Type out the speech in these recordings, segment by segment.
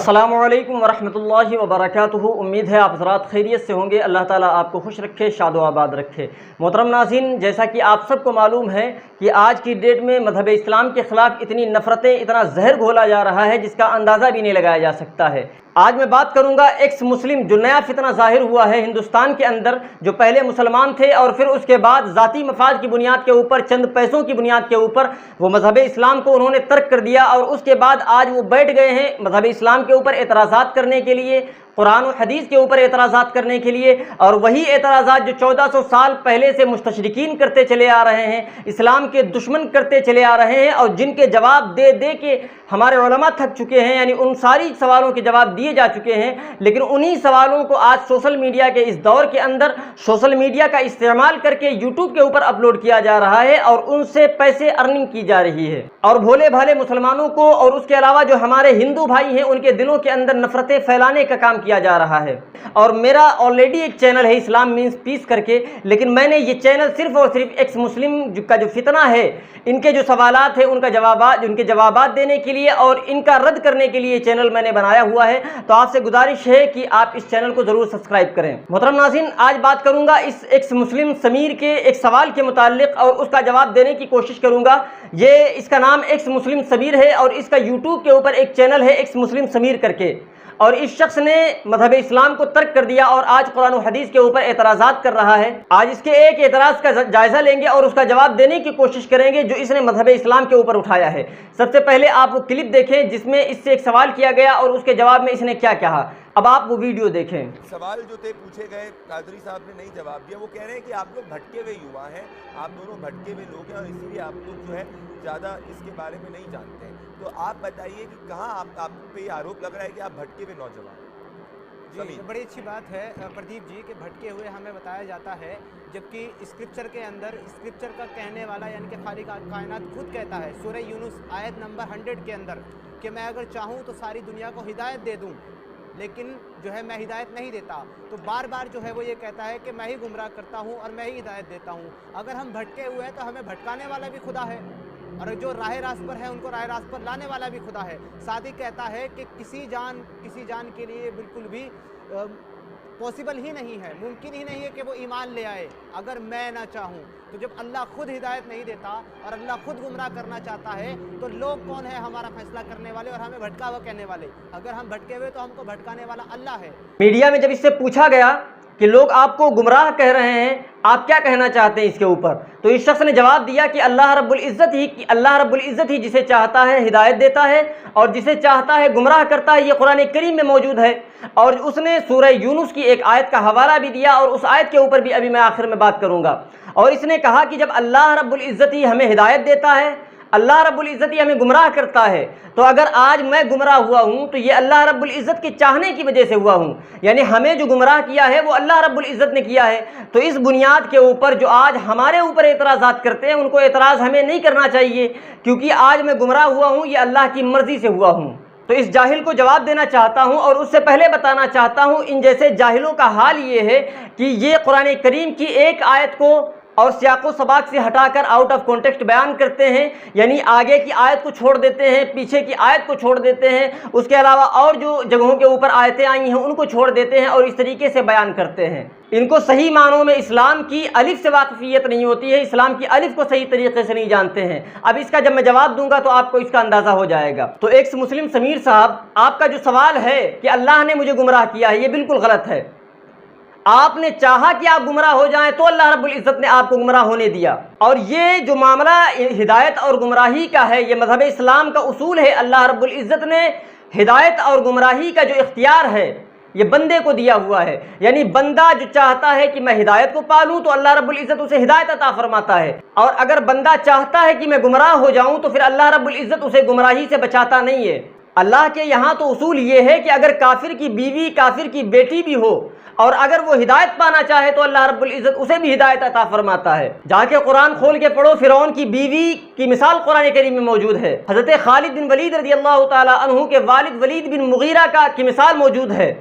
السلام علیکم ورحمۃ اللہ وبرکاتہ۔ امید ہے آپ حضرات خیریت سے ہوں گے۔ اللہ تعالیٰ آپ کو خوش رکھے، شاد و آباد رکھے۔ محترم ناظرین، جیسا کہ آپ سب کو معلوم ہے کہ آج کی ڈیٹ میں مذہب اسلام کے خلاف اتنی نفرتیں، اتنا زہر گھولا جا رہا ہے جس کا اندازہ بھی نہیں لگایا جا سکتا ہے۔ آج میں بات کروں گا ایکس مسلم جو نیا فتنہ ظاہر ہوا ہے ہندوستان کے اندر، جو پہلے مسلمان تھے اور پھر اس کے بعد ذاتی مفاد کی بنیاد کے اوپر، چند پیسوں کی بنیاد کے اوپر وہ مذہب اسلام کو انہوں نے ترک کر دیا، اور اس کے بعد آج وہ بیٹھ گئے ہیں مذہب اسلام کے اوپر اعتراضات کرنے کے لیے، قرآن و حدیث کے اوپر اعتراضات کرنے کے لیے، اور وہی اعتراضات جو 1400 سال پہلے سے مستشرقین کرتے چلے آ رہے ہیں، اسلام کے دشمن کرتے چلے آ رہے ہیں، اور جن کے جواب دے دے کے ہمارے علماء تھک چکے ہیں، یعنی ان ساری سوالوں کے جواب دیے جا چکے ہیں، لیکن انہی سوالوں کو آج سوشل میڈیا کے اس دور کے اندر سوشل میڈیا کا استعمال کر کے یوٹیوب کے اوپر اپلوڈ کیا جا رہا ہے، اور ان سے پیسے ارننگ کی جا رہی ہے، اور بھولے بھالے مسلمانوں کو اور اس کے علاوہ جو ہمارے ہندو بھائی ہیں ان کے دلوں کے اندر نفرتیں پھیلانے کا کام کیا جا رہا ہے۔ اور میرا آلریڈی ایک چینل ہے اسلام مینز پیس کر کے، لیکن میں نے یہ چینل صرف اور صرف ایکس مسلم کا جو فتنہ ہے، ان کے جو سوالات ہیں ان کے جوابات دینے کے لیے اور ان کا رد کرنے کے لیے چینل میں نے بنایا ہوا ہے، تو آپ سے گزارش ہے کہ آپ اس چینل کو ضرور سبسکرائب کریں۔ محترم ناظرین، آج بات کروں گا اس ایکس مسلم سمیر کے ایک سوال کے متعلق اور اس کا جواب دینے کی کوشش کروں گا۔ اس کا نام ایکس مسلم سمیر ہے اور اس کا یوٹیوب کے اوپر ایک چینل ہے ایکس مسلم سمیر کر کے، اور اس شخص نے مذہب اسلام کو ترک کر دیا اور آج قرآن و حدیث کے اوپر اعتراضات کر رہا ہے۔ آج اس کے ایک اعتراض کا جائزہ لیں گے اور اس کا جواب دینے کی کوشش کریں گے جو اس نے مذہب اسلام کے اوپر اٹھایا ہے۔ سب سے پہلے آپ وہ کلپ دیکھیں جس میں اس سے ایک سوال کیا گیا اور اس کے جواب میں اس نے کیا کہا۔ اب آپ وہ ویڈیو دیکھیں۔ سوال جو تھے پوچھے گئے، قادری صاحب نے نہیں جواب دیا۔ وہ کہہ رہے ہیں کہ آپ لوگ بھٹکے ہوئے یوا ہیں، آپ دونوں بھٹکے ہوئے لوگ ہیں اور اسی لیے آپ لوگ جو ہے زیادہ اس کے بارے میں نہیں جانتے ہیں۔ تو آپ بتائیے کہ کہاں آپ پہ یہ آروپ لگ رہا ہے کہ آپ بھٹکے ہوئے نوجوان؟ جی، بڑی اچھی بات ہے پردیپ جی کہ بھٹکے ہوئے ہمیں بتایا جاتا ہے، جبکہ اسکرپچر کے اندر اسکرپچر کا کہنے والا یعنی کہ خالق کائنات خود کہتا ہے سورہ یونس آیت نمبر 100 کے اندر کہ میں اگر چاہوں تو ساری دنیا کو ہدایت دے دوں، لیکن جو ہے میں ہدایت نہیں دیتا۔ تو بار بار جو ہے وہ یہ کہتا ہے کہ میں ہی گمراہ کرتا ہوں اور میں ہی ہدایت دیتا ہوں۔ اگر ہم بھٹکے ہوئے ہیں تو ہمیں بھٹکانے والا بھی خدا ہے، اور جو راہ راست پر ہے ان کو راہ راست پر لانے والا بھی خدا ہے۔ ساتھ ہی کہتا ہے کہ کسی جان کے لیے بالکل بھی پاسبل ہی نہیں ہے، ممکن ہی نہیں ہے کہ وہ ایمان لے آئے اگر میں نہ چاہوں۔ تو جب اللہ خود ہدایت نہیں دیتا اور اللہ خود گمراہ کرنا چاہتا ہے تو لوگ کون ہے ہمارا فیصلہ کرنے والے اور ہمیں بھٹکا ہوا کہنے والے؟ اگر ہم بھٹکے ہوئے تو ہم کو بھٹکانے والا اللہ ہے۔ میڈیا میں جب اس سے پوچھا گیا کہ لوگ آپ کو گمراہ کہہ رہے ہیں، آپ کیا کہنا چاہتے ہیں اس کے اوپر، تو اس شخص نے جواب دیا کہ اللہ رب العزت ہی جسے چاہتا ہے ہدایت دیتا ہے اور جسے چاہتا ہے گمراہ کرتا ہے۔ یہ قرآن کریم میں موجود ہے، اور اس نے سورہ یونس کی ایک آیت کا حوالہ بھی دیا اور اس آیت کے اوپر بھی ابھی میں آخر میں بات کروں گا۔ اور اس نے کہا کہ جب اللہ رب العزت ہی ہمیں ہدایت دیتا ہے، اللہ رب العزت ہی ہمیں گمراہ کرتا ہے، تو اگر آج میں گمراہ ہوا ہوں تو یہ اللہ رب العزت کے چاہنے کی وجہ سے ہوا ہوں، یعنی ہمیں جو گمراہ کیا ہے وہ اللہ رب العزت نے کیا ہے۔ تو اس بنیاد کے اوپر جو آج ہمارے اوپر اعتراضات کرتے ہیں ان کو اعتراض ہمیں نہیں کرنا چاہیے، کیونکہ آج میں گمراہ ہوا ہوں یہ اللہ کی مرضی سے ہوا ہوں۔ تو اس جاہل کو جواب دینا چاہتا ہوں اور اس سے پہلے بتانا چاہتا ہوں ان جیسے جاہلوں کا حال یہ ہے کہ یہ قرآن کریم کی ایک آیت کو اور سیاق و سباق سے ہٹا کر آؤٹ آف کانٹیکسٹ بیان کرتے ہیں، یعنی آگے کی آیت کو چھوڑ دیتے ہیں، پیچھے کی آیت کو چھوڑ دیتے ہیں، اس کے علاوہ اور جو جگہوں کے اوپر آیتیں آئی ہیں ان کو چھوڑ دیتے ہیں اور اس طریقے سے بیان کرتے ہیں۔ ان کو صحیح معنوں میں اسلام کی الف سے واقفیت نہیں ہوتی ہے، اسلام کی الف کو صحیح طریقے سے نہیں جانتے ہیں۔ اب اس کا جب میں جواب دوں گا تو آپ کو اس کا اندازہ ہو جائے گا۔ تو ایکس مسلم سمیر صاحب، آپ کا جو سوال ہے کہ اللہ نے مجھے گمراہ کیا ہے، یہ بالکل غلط ہے۔ آپ نے چاہا کہ آپ گمراہ ہو جائیں تو اللہ رب العزت نے آپ کو گمراہ ہونے دیا، اور یہ جو معاملہ ہدایت اور گمراہی کا ہے یہ مذہب اسلام کا اصول ہے۔ اللہ رب العزت نے ہدایت اور گمراہی کا جو اختیار ہے یہ بندے کو دیا ہوا ہے، یعنی بندہ جو چاہتا ہے کہ میں ہدایت کو پالوں تو اللہ رب العزت اسے ہدایت عطا فرماتا ہے، اور اگر بندہ چاہتا ہے کہ میں گمراہ ہو جاؤں تو پھر اللہ رب العزت اسے گمراہی سے بچاتا نہیں ہے۔ اللہ کے یہاں تو اصول یہ ہے کہ اگر کافر کی بیوی، کافر کی بیٹی بھی ہو اور اگر وہ ہدایت پانا چاہے تو اللہ رب العزت اسے بھی ہدایت عطا فرماتا ہے۔ جا کے قرآن کھول کے پڑھو، فرعون کی بیوی کی مثال قرآن کریم میں موجود ہے، حضرت خالد بن ولید رضی اللہ تعالی عنہ کے والد ولید بن مغیرہ کی مثال موجود ہے۔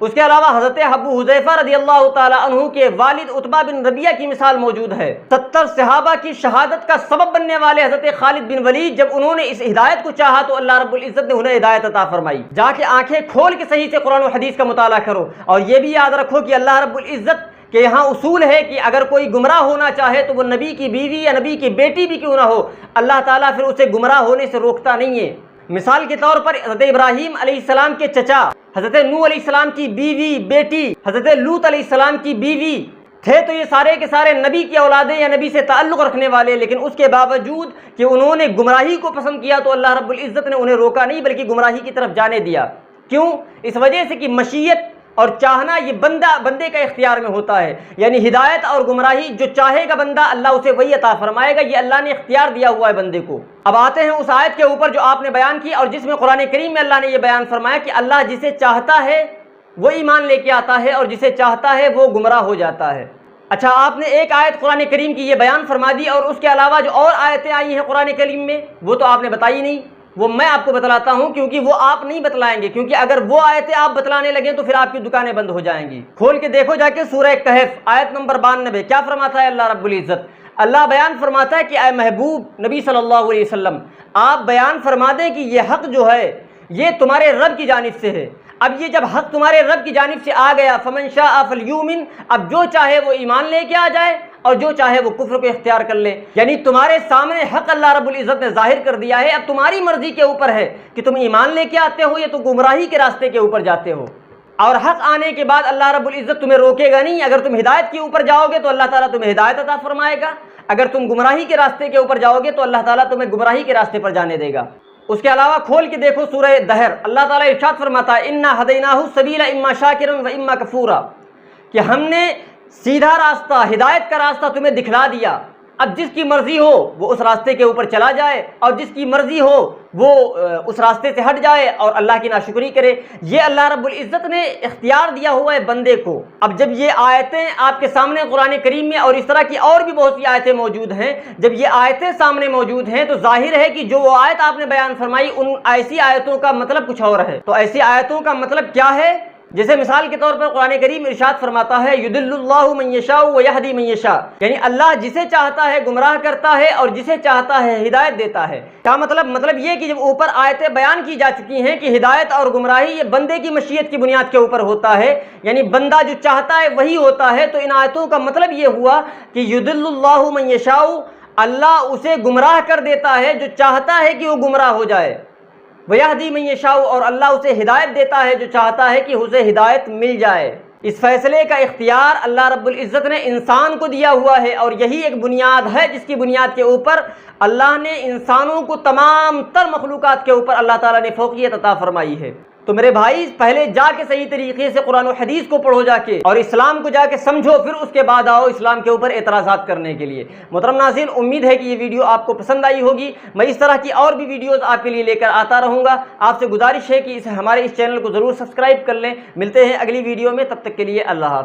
اس کے علاوہ حضرت ابو حذیفہ رضی اللہ تعالی عنہ کے والد عتبہ بن ربیعہ کی مثال موجود ہے۔ 70 صحابہ کی شہادت کا سبب بننے والے حضرت خالد بن ولید، جب انہوں نے اس ہدایت کو چاہا تو اللہ رب العزت نے انہیں ہدایت عطا فرمائی۔ جا کے آنکھیں کھول کے صحیح سے قرآن و حدیث کا مطالعہ کرو، اور یہ بھی یاد رکھو کہ اللہ رب العزت کہ یہاں اصول ہے کہ اگر کوئی گمراہ ہونا چاہے تو وہ نبی کی بیوی یا نبی کی بیٹی بھی کیوں نہ ہو، اللہ تعالیٰ پھر اسے گمراہ ہونے سے روکتا نہیں ہے۔ مثال کے طور پر حضرت ابراہیم علیہ السلام کے چچا، حضرت نوح علیہ السلام کی بیوی بیٹی، حضرت لوط علیہ السلام کی بیوی تھے، تو یہ سارے کے سارے نبی کی اولادیں یا نبی سے تعلق رکھنے والے، لیکن اس کے باوجود کہ انہوں نے گمراہی کو پسند کیا تو اللہ رب العزت نے انہیں روکا نہیں بلکہ گمراہی کی طرف جانے دیا۔ کیوں؟ اس وجہ سے کہ مشیت اور چاہنا یہ بندے کا اختیار میں ہوتا ہے، یعنی ہدایت اور گمراہی جو چاہے گا بندہ اللہ اسے وہی عطا فرمائے گا، یہ اللہ نے اختیار دیا ہوا ہے بندے کو۔ اب آتے ہیں اس آیت کے اوپر جو آپ نے بیان کی اور جس میں قرآن کریم میں اللہ نے یہ بیان فرمایا کہ اللہ جسے چاہتا ہے وہ ایمان لے کے آتا ہے اور جسے چاہتا ہے وہ گمراہ ہو جاتا ہے۔ اچھا، آپ نے ایک آیت قرآن کریم کی یہ بیان فرما دی، اور اس کے علاوہ جو اور آیتیں آئی ہیں قرآن کریم میں وہ تو آپ نے بتائی نہیں، وہ میں آپ کو بتلاتا ہوں، کیونکہ وہ آپ نہیں بتلائیں گے، کیونکہ اگر وہ آیتیں آپ بتلانے لگیں تو پھر آپ کی دکانیں بند ہو جائیں گی۔ کھول کے دیکھو جا کے سورہ کہف آیت نمبر 92، کیا فرماتا ہے اللہ رب العزت؟ اللہ بیان فرماتا ہے کہ اے محبوب نبی صلی اللہ علیہ وسلم، آپ بیان فرما دیں کہ یہ حق جو ہے یہ تمہارے رب کی جانب سے ہے۔ اب یہ جب حق تمہارے رب کی جانب سے آ گیا، فمن شاء فلیؤمن، اب جو چاہے وہ ایمان لے کے آ جائے اور جو چاہے وہ کفر کو اختیار کر لے، یعنی تمہارے سامنے حق اللہ رب العزت نے ظاہر کر دیا ہے، اب تمہاری مرضی کے اوپر ہے کہ تم ایمان لے کے آتے ہو یا تم گمراہی کے راستے کے اوپر جاتے ہو۔ اور حق آنے کے بعد اللہ رب العزت تمہیں روکے گا نہیں، اگر تم ہدایت کے اوپر جاؤ گے تو اللہ تعالیٰ تمہیں ہدایت عطا فرمائے گا، اگر تم گمراہی کے راستے کے اوپر جاؤ گے تو اللہ تعالیٰ تمہیں گمراہی کے راستے پر جانے دے گا۔ اس کے علاوہ کھول کے دیکھو سورہ دہر، اللہ تعالیٰ ارشاد فرماتا ہے انا ہدیناہ السبیل اما شاکرا و اما کفورا، کہ ہم نے سیدھا راستہ، ہدایت کا راستہ تمہیں دکھلا دیا، اب جس کی مرضی ہو وہ اس راستے کے اوپر چلا جائے اور جس کی مرضی ہو وہ اس راستے سے ہٹ جائے اور اللہ کی ناشکری کرے۔ یہ اللہ رب العزت نے اختیار دیا ہوا ہے بندے کو۔ اب جب یہ آیتیں آپ کے سامنے قرآن کریم میں اور اس طرح کی اور بھی بہت سی آیتیں موجود ہیں، جب یہ آیتیں سامنے موجود ہیں تو ظاہر ہے کہ جو وہ آیت آپ نے بیان فرمائی ان ایسی آیتوں کا مطلب کچھ اور ہے۔ تو ایسی آیتوں کا مطلب کیا ہے؟ جیسے مثال کے طور پر قرآن کریم ارشاد فرماتا ہے یضل اللہ من یشاء ویہدی من یشاء، یعنی اللہ جسے چاہتا ہے گمراہ کرتا ہے اور جسے چاہتا ہے ہدایت دیتا ہے۔ کیا مطلب؟ مطلب یہ کہ جب اوپر آیتیں بیان کی جا چکی ہیں کہ ہدایت اور گمراہی یہ بندے کی مشیت کی بنیاد کے اوپر ہوتا ہے، یعنی بندہ جو چاہتا ہے وہی ہوتا ہے، تو ان آیتوں کا مطلب یہ ہوا کہ یضل اللہ من یشاء، اللہ اسے گمراہ کر دیتا ہے جو چاہتا ہے کہ وہ گمراہ ہو جائے، وَيَهْدِي مَن يَشَاءُ، اور اللہ اسے ہدایت دیتا ہے جو چاہتا ہے کہ اسے ہدایت مل جائے۔ اس فیصلے کا اختیار اللہ رب العزت نے انسان کو دیا ہوا ہے، اور یہی ایک بنیاد ہے جس کی بنیاد کے اوپر اللہ نے انسانوں کو تمام تر مخلوقات کے اوپر اللہ تعالیٰ نے فوقیت عطا فرمائی ہے۔ تو میرے بھائی پہلے جا کے صحیح طریقے سے قرآن و حدیث کو پڑھو جا کے، اور اسلام کو جا کے سمجھو، پھر اس کے بعد آؤ اسلام کے اوپر اعتراضات کرنے کے لیے۔ محترم ناظرین، امید ہے کہ یہ ویڈیو آپ کو پسند آئی ہوگی۔ میں اس طرح کی اور بھی ویڈیوز آپ کے لیے لے کر آتا رہوں گا۔ آپ سے گزارش ہے کہ ہمارے اس چینل کو ضرور سبسکرائب کر لیں۔ ملتے ہیں اگلی ویڈیو میں، تب تک کے لیے اللہ حافظ۔